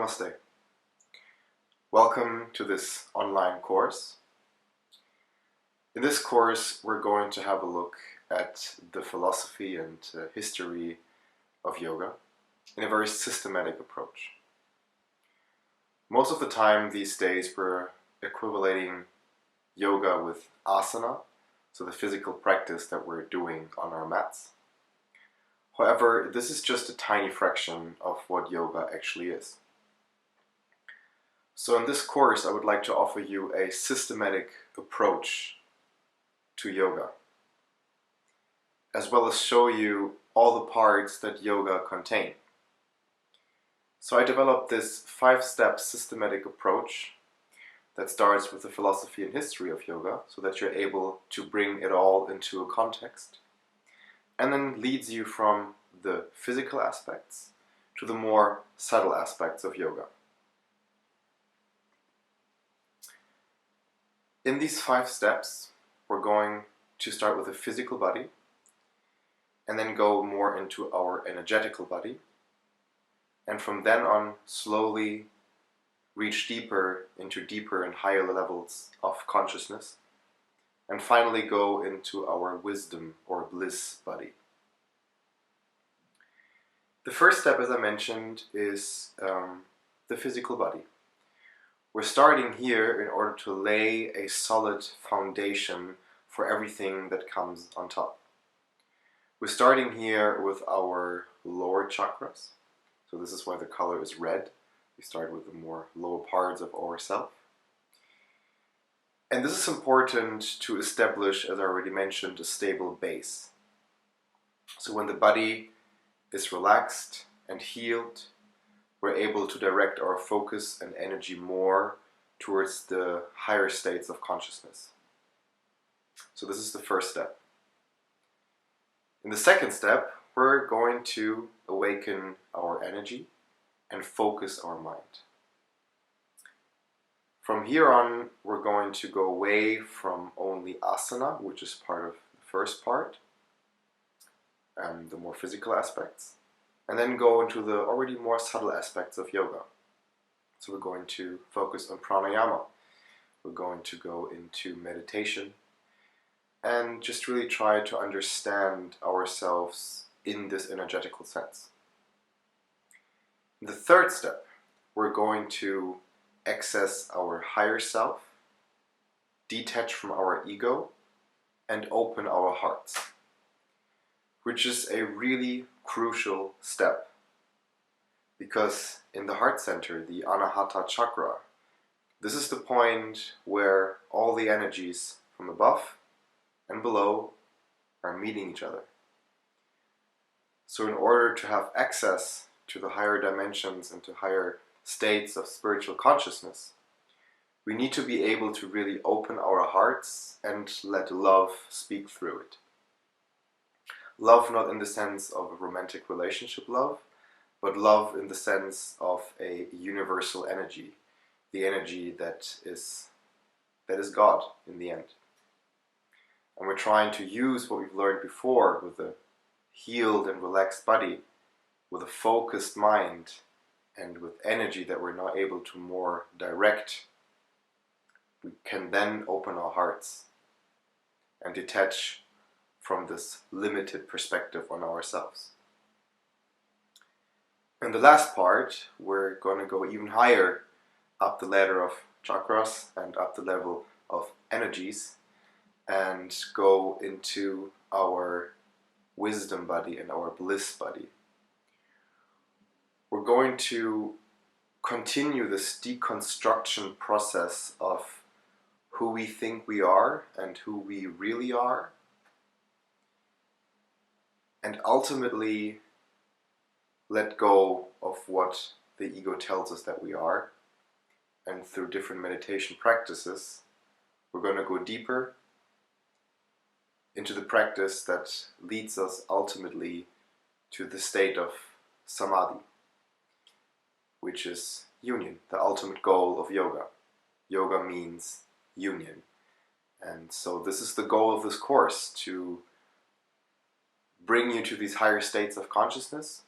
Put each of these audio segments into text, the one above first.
Namaste. Welcome to this online course. In this course, we're going to have a look at the philosophy and history of yoga in a very systematic approach. Most of the time these days we're equivalating yoga with asana, so the physical practice that we're doing on our mats. However, this is just a tiny fraction of what yoga actually is. So in this course, I would like to offer you a systematic approach to yoga, as well as show you all the parts that yoga contain. So I developed this 5-step systematic approach that starts with the philosophy and history of yoga, so that you're able to bring it all into a context, and then leads you from the physical aspects to the more subtle aspects of yoga. In these 5 steps, we're going to start with the physical body and then go more into our energetical body, and from then on slowly reach deeper and higher levels of consciousness, and finally go into our wisdom or bliss body. The first step, as I mentioned, is the physical body. We're starting here in order to lay a solid foundation for everything that comes on top. We're starting here with our lower chakras, so this is why the color is red. We start with the more lower parts of ourself. And this is important to establish, as I already mentioned, a stable base. So when the body is relaxed and healed, we're able to direct our focus and energy more towards the higher states of consciousness. So this is the first step. In the second step, we're going to awaken our energy and focus our mind. From here on, we're going to go away from only asana, which is part of the first part, and the more physical aspects, and then go into the already more subtle aspects of yoga. So we're going to focus on pranayama, we're going to go into meditation, and just really try to understand ourselves in this energetical sense. In the third step, we're going to access our higher self, detach from our ego, and open our hearts, which is a really crucial step, because in the heart center, the Anahata chakra, this is the point where all the energies from above and below are meeting each other. So in order to have access to the higher dimensions and to higher states of spiritual consciousness, we need to be able to really open our hearts and let love speak through it. Love not in the sense of a romantic relationship love, but love in the sense of a universal energy, the energy that is God in the end. And we're trying to use what we've learned before with a healed and relaxed body, with a focused mind, and with energy that we're now able to more direct. We can then open our hearts and detach from this limited perspective on ourselves. In the last part, we're going to go even higher up the ladder of chakras and up the level of energies, and go into our wisdom body and our bliss body. We're going to continue this deconstruction process of who we think we are and who we really are, and ultimately let go of what the ego tells us that we are. And through different meditation practices, we're going to go deeper into the practice that leads us ultimately to the state of samadhi, which is union, the ultimate goal of yoga. Yoga means union. And so this is the goal of this course, to bring you to these higher states of consciousness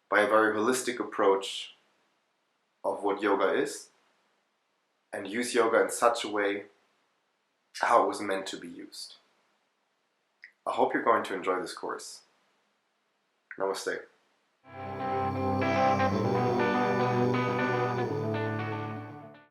by a very holistic approach of what yoga is and use yoga in such a way how it was meant to be used. I hope you're going to enjoy this course. Namaste.